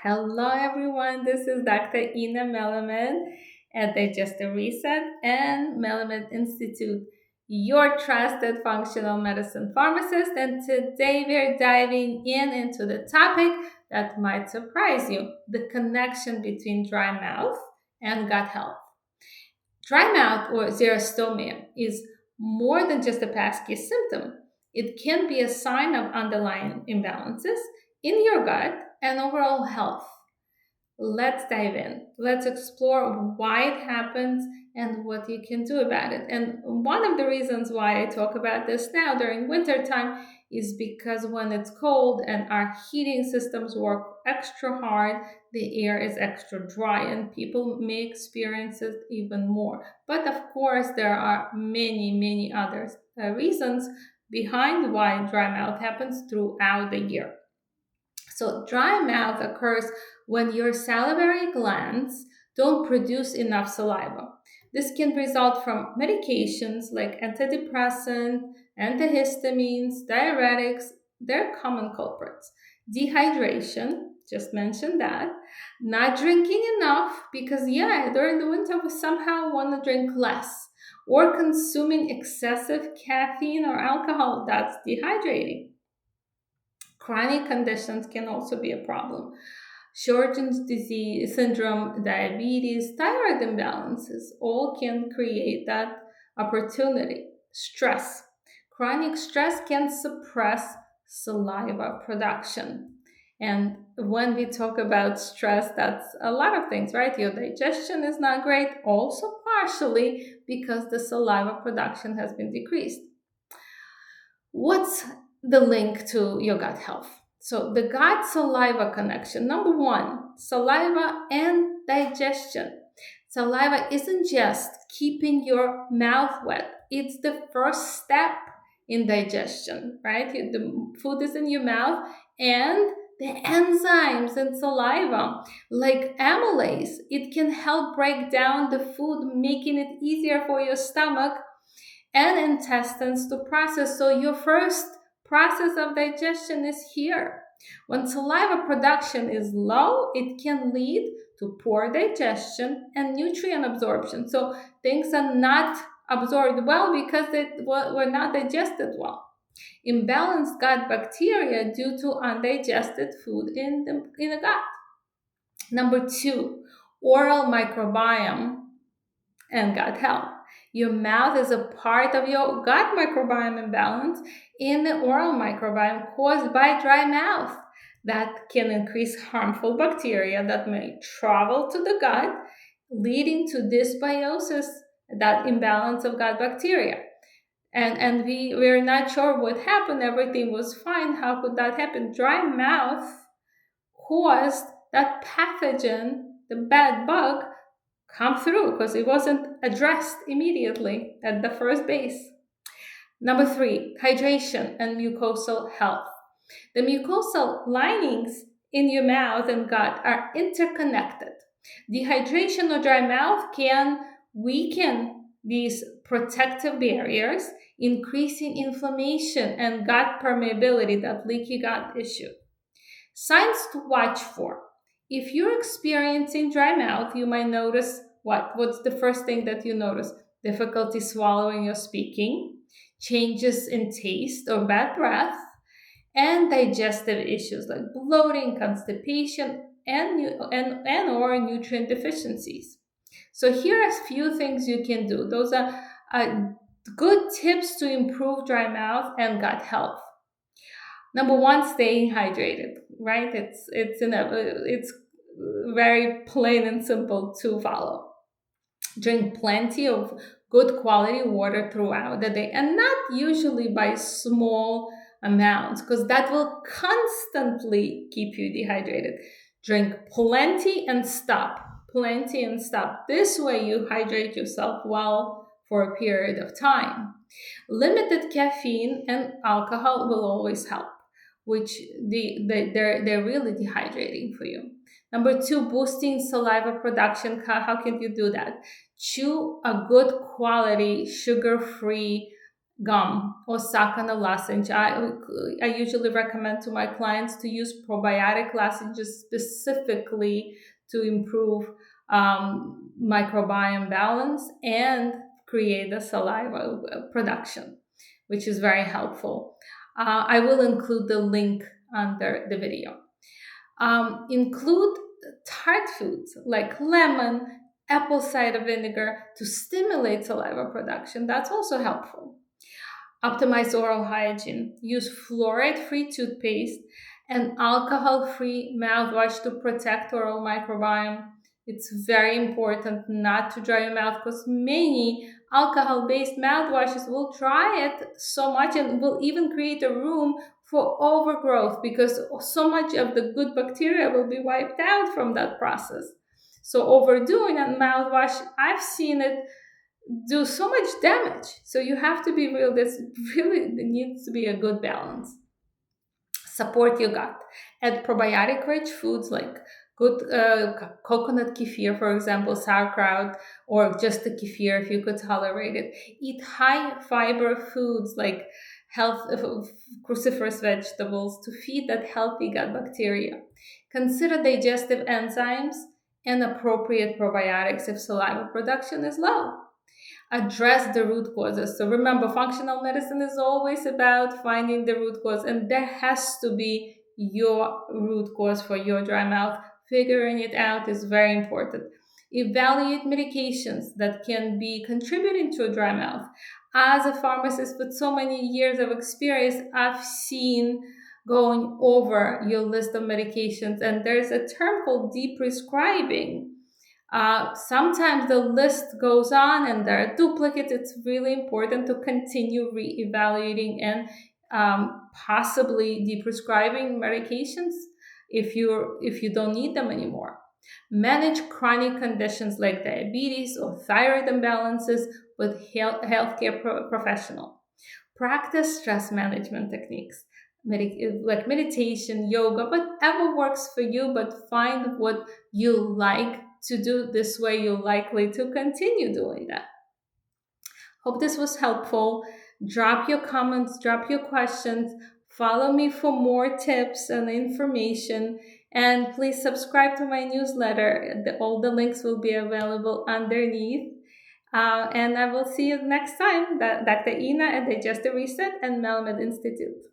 Hello, everyone. This is Dr. Ina Melamed at Digestive Reset and Melamed Institute, your trusted functional medicine pharmacist. And today we're diving into the topic that might surprise you: the connection between dry mouth and gut health. Dry mouth or xerostomia is more than just a pesky symptom. It can be a sign of underlying imbalances in your gut and overall health. Let's dive in. Let's explore why it happens and what you can do about it. And one of the reasons why I talk about this now during winter time is because when it's cold and our heating systems work extra hard, the air is extra dry and people may experience it even more. But of course, there are many other reasons behind why dry mouth happens throughout the year. So, dry mouth occurs when your salivary glands don't produce enough saliva. This can result from medications like antidepressant, antihistamines, diuretics. They're common culprits. Dehydration, just mentioned that. Not drinking enough because, yeah, during the winter we somehow want to drink less. Or consuming excessive caffeine or alcohol, that's dehydrating. Chronic conditions can also be a problem. Sjorgen's disease syndrome, diabetes, thyroid imbalances all can create that opportunity. Stress. Chronic stress can suppress saliva production. And when we talk about stress, that's a lot of things, right? Your digestion is not great, also partially because the saliva production has been decreased. What's the link to your gut health? So, the gut saliva connection. Number one, saliva and digestion. Saliva isn't just keeping your mouth wet, it's the first step in digestion, right? The food is in your mouth, and the enzymes in saliva, like amylase, it can help break down the food, making it easier for your stomach and intestines to process. So your first process of digestion is here. When saliva production is low, it can lead to poor digestion and nutrient absorption. So things are not absorbed well because they were not digested well. Imbalanced gut bacteria due to undigested food in the gut. Number two, oral microbiome and gut health. Your mouth is a part of your gut microbiome imbalance in the oral microbiome caused by dry mouth that can increase harmful bacteria that may travel to the gut, leading to dysbiosis, that imbalance of gut bacteria. And we're not sure what happened. Everything was fine. How could that happen? Dry mouth caused that pathogen, the bad bug, come through because it wasn't addressed immediately at the first base. Number three, hydration and mucosal health. The mucosal linings in your mouth and gut are interconnected. Dehydration or dry mouth can weaken these protective barriers, increasing inflammation and gut permeability, that leaky gut issue. Signs to watch for. If you're experiencing dry mouth, you might notice what? What's the first thing that you notice? Difficulty swallowing or speaking, changes in taste or bad breath, and digestive issues like bloating, constipation, and or nutrient deficiencies. So here are a few things you can do. Those are good tips to improve dry mouth and gut health. Number one, staying hydrated, right? It's very plain and simple to follow. Drink plenty of good quality water throughout the day, and not usually by small amounts, because that will constantly keep you dehydrated. Drink plenty and stop. Plenty and stop. This way you hydrate yourself well for a period of time. Limited caffeine and alcohol will always help, which they're really dehydrating for you. Number two, boosting saliva production. How can you do that? Chew a good quality, sugar-free gum or sakana lozenge. I usually recommend to my clients to use probiotic lozenges specifically to improve microbiome balance and create the saliva production, which is very helpful. I will include the link under the video. Include tart foods like lemon, apple cider vinegar to stimulate saliva production. That's also helpful. Optimize oral hygiene. Use fluoride-free toothpaste and alcohol-free mouthwash to protect oral microbiome. It's very important not to dry your mouth because many alcohol-based mouthwashes will dry it so much and will even create a room for overgrowth because so much of the good bacteria will be wiped out from that process. So overdoing a mouthwash, I've seen it do so much damage. So you have to be real. This really needs to be a good balance. Support your gut. Add probiotic rich foods like good coconut kefir, for example, sauerkraut, or just the kefir if you could tolerate it. Eat high fiber foods like cruciferous vegetables to feed that healthy gut bacteria. Consider digestive enzymes and appropriate probiotics if saliva production is low. Address the root causes. So remember, functional medicine is always about finding the root cause, and there has to be your root cause for your dry mouth. Figuring it out is very important. Evaluate medications that can be contributing to a dry mouth. As a pharmacist with so many years of experience, I've seen going over your list of medications, and there's a term called deprescribing. Sometimes the list goes on and there are duplicates. It's really important to continue re-evaluating and possibly deprescribing medications if you don't need them anymore. Manage chronic conditions like diabetes or thyroid imbalances with healthcare professional. Practice stress management techniques like meditation, yoga, whatever works for you, but find what you like to do. This way you're likely to continue doing that. Hope this was helpful. Drop your comments, drop your questions, follow me for more tips and information, and please subscribe to my newsletter. All the links will be available underneath. And I will see you next time. Dr. Ina at Digestive Reset and Melamed Institute.